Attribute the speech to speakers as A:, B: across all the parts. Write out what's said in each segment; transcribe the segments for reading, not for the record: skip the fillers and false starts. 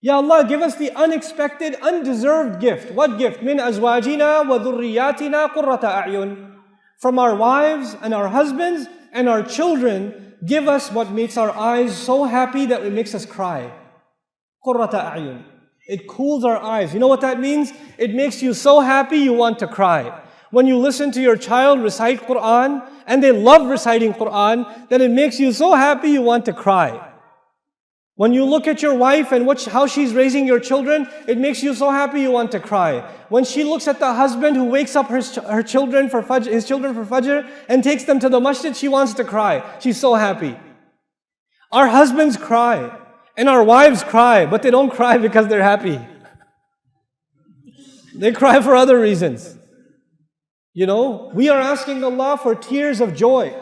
A: Ya Allah, give us the unexpected, undeserved gift. What gift? Min azwajina wa dhurriyatina qurrata a'yun. From our wives and our husbands and our children, give us what makes our eyes so happy that it makes us cry. Qurrata a'yun. It cools our eyes. You know what that means? It makes you so happy you want to cry. When you listen to your child recite Quran, and they love reciting Quran, then it makes you so happy you want to cry. When you look at your wife and how she's raising your children, it makes you so happy you want to cry. When she looks at the husband who wakes up his children for Fajr and takes them to the masjid, she wants to cry. She's so happy. Our husbands cry and our wives cry, but they don't cry because they're happy. They cry for other reasons. You know, we are asking Allah for tears of joy.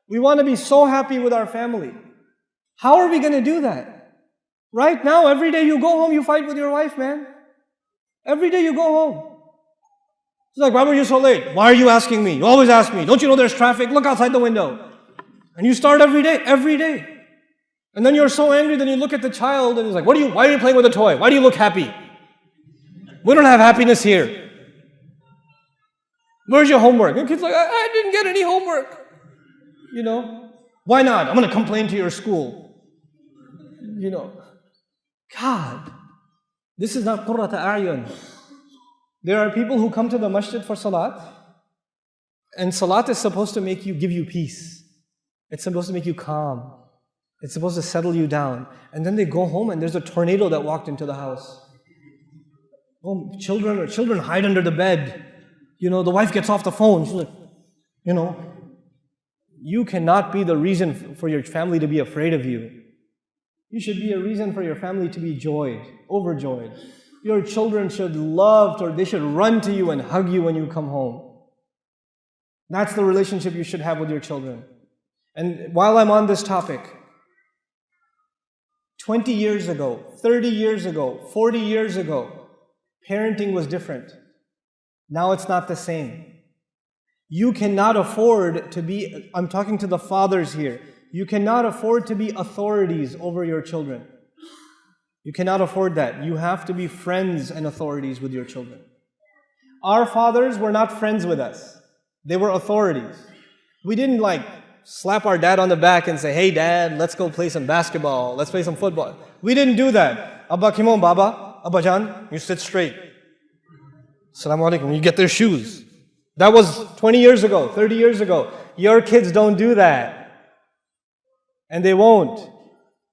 A: We want to be so happy with our family. How are we going to do that? Right now, every day you go home, you fight with your wife, man. Every day you go home. It's like, why were you so late? Why are you asking me? You always ask me. Don't you know there's traffic? Look outside the window. And you start every day. And then you're so angry, then you look at the child and he's like, why are you playing with a toy? Why do you look happy? We don't have happiness here. Where's your homework? And the kid's like, I didn't get any homework. You know, why not? I'm going to complain to your school. You know, God, this is not qurrata a'yun. There are people who come to the masjid for salat, and salat is supposed to give you peace. It's supposed to make you calm. It's supposed to settle you down. And then they go home and there's a tornado that walked into the house. Oh, children hide under the bed. You know, the wife gets off the phone. She's like, you know, you cannot be the reason for your family to be afraid of you. You should be a reason for your family to be overjoyed. Your children should they should run to you and hug you when you come home. That's the relationship you should have with your children. And while I'm on this topic, 20 years ago, 30 years ago, 40 years ago, parenting was different. Now it's not the same. You cannot afford to be, I'm talking to the fathers here, you cannot afford to be authorities over your children. You cannot afford that. You have to be friends and authorities with your children. Our fathers were not friends with us. They were authorities. We didn't slap our dad on the back and say, hey dad, let's go play some basketball, let's play some football. We didn't do that. Abba Kimon Baba, Abba Jan, you sit straight. Assalamu alaikum. You get their shoes. That was 20 years ago, 30 years ago. Your kids don't do that. And they won't.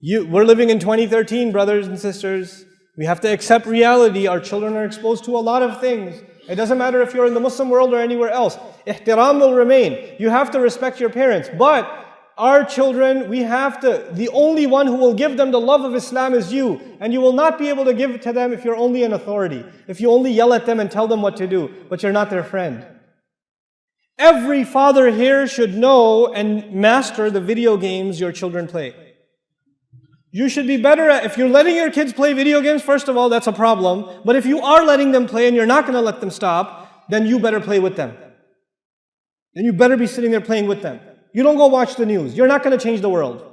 A: We're living in 2013, brothers and sisters. We have to accept reality. Our children are exposed to a lot of things. It doesn't matter if you're in the Muslim world or anywhere else. Ihtiram will remain. You have to respect your parents. But our children, the only one who will give them the love of Islam is you. And you will not be able to give it to them if you're only an authority. If you only yell at them and tell them what to do, but you're not their friend. Every father here should know and master the video games your children play. You should be better if you're letting your kids play video games, first of all, that's a problem. But if you are letting them play and you're not going to let them stop, then you better play with them. Then you better be sitting there playing with them. You don't go watch the news. You're not going to change the world.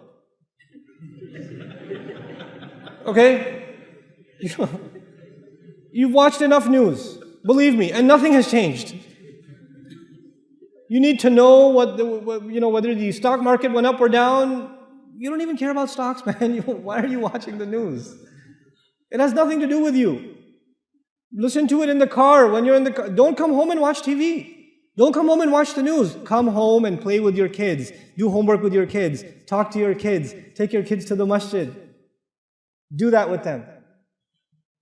A: Okay? You've watched enough news, believe me, and nothing has changed. You need to know whether the stock market went up or down. You don't even care about stocks, man. Why are you watching the news? It has nothing to do with you. Listen to it in the car. When you're in the car, don't come home and watch TV. Don't come home and watch the news. Come home and play with your kids. Do homework with your kids. Talk to your kids. Take your kids to the masjid. Do that with them.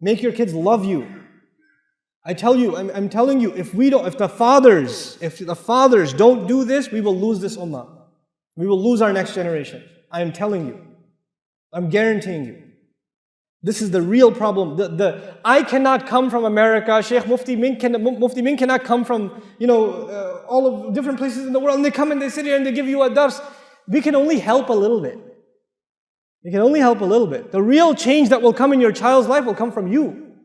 A: Make your kids love you. I tell you, I'm telling you, if the fathers don't do this, we will lose this ummah. We will lose our next generation. I am telling you. I'm guaranteeing you. This is the real problem. I cannot come from America. Sheikh Mufti Min cannot come from, all of different places in the world. And they come and they sit here and they give you a dars. We can only help a little bit. We can only help a little bit. The real change that will come in your child's life will come from you.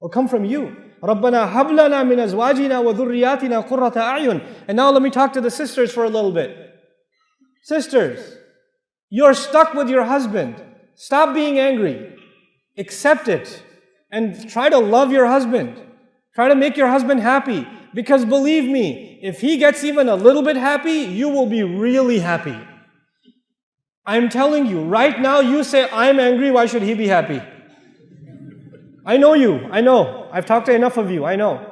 A: Will come from you. رَبَّنَا هَبْ لَنَا مِنْ أَزْوَاجِنَا وَذُرِّيَّاتِنَا قُرَّةَ أَعْيُنٍ. And now let me talk to the sisters for a little bit. Sisters, you're stuck with your husband. Stop being angry. Accept it. And try to love your husband. Try to make your husband happy. Because believe me, if he gets even a little bit happy, you will be really happy. I'm telling you, right now you say, I'm angry, why should he be happy? I know you, I know. I've talked to enough of you, I know.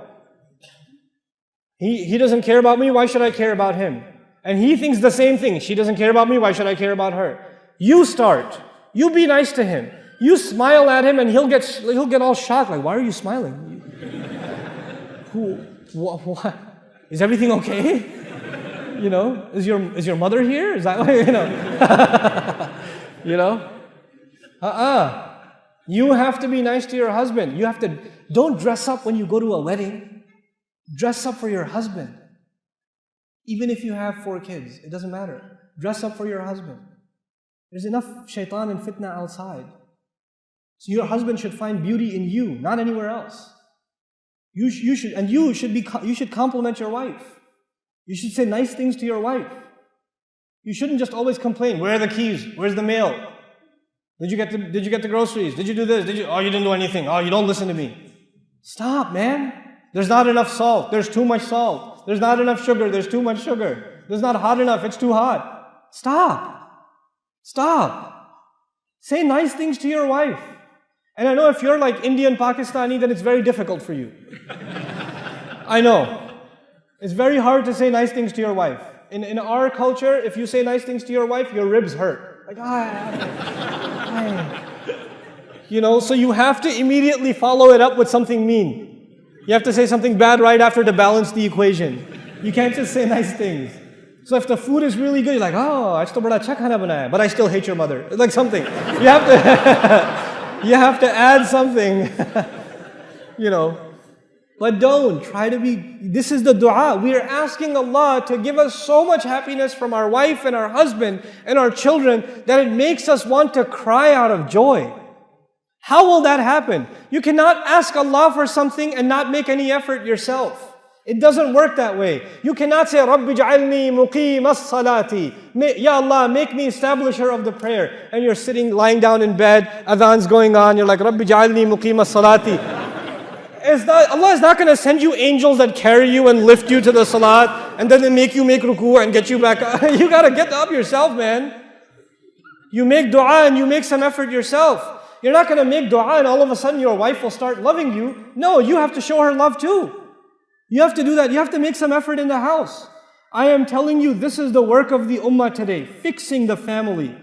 A: He doesn't care about me, why should I care about him? And he thinks the same thing. She doesn't care about me, why should I care about her? You start. You be nice to him. You smile at him and he'll get all shocked, like, why are you smiling? What? Is everything okay? You know, is your mother here? Is that why, you know? You know? You have to be nice to your husband. Don't dress up when you go to a wedding. Dress up for your husband. Even if you have 4 kids, it doesn't matter. Dress up for your husband. There's enough shaitan and fitna outside. So your husband should find beauty in you, not anywhere else. You should compliment your wife. You should say nice things to your wife. You shouldn't just always complain. Where are the keys? Where's the mail? Did you get the groceries? Did you do this? Oh, you didn't do anything. Oh, you don't listen to me. Stop, man. There's not enough salt. There's too much salt. There's not enough sugar. There's too much sugar. There's not hot enough. It's too hot. Stop. Say nice things to your wife. And I know if you're like Indian, Pakistani, then it's very difficult for you. I know. It's very hard to say nice things to your wife. In our culture, if you say nice things to your wife, your ribs hurt. Like, you know, so you have to immediately follow it up with something mean. You have to say something bad right after to balance the equation. You can't just say nice things. So if the food is really good, you're like, oh, aaj to bada acha khana banaya, but I still hate your mother. Like something. You have to, you have to add something, you know. But don't try to be, this is the dua. We are asking Allah to give us so much happiness from our wife and our husband and our children that it makes us want to cry out of joy. How will that happen? You cannot ask Allah for something and not make any effort yourself. It doesn't work that way. You cannot say, Rabbi ja'alni muqim as-salati. Ya Allah, make me establisher of the prayer. And you're sitting, lying down in bed, adhan's going on, you're like, Rabbi ja'alni muqim as-salati. Allah is not going to send you angels that carry you and lift you to the salat and then they make you make ruku and get you back up. You got to get up yourself, man. You make dua and you make some effort yourself. You're not going to make dua and all of a sudden your wife will start loving you. No, you have to show her love too. You have to do that. You have to make some effort in the house. I am telling you, this is the work of the ummah today, fixing the family.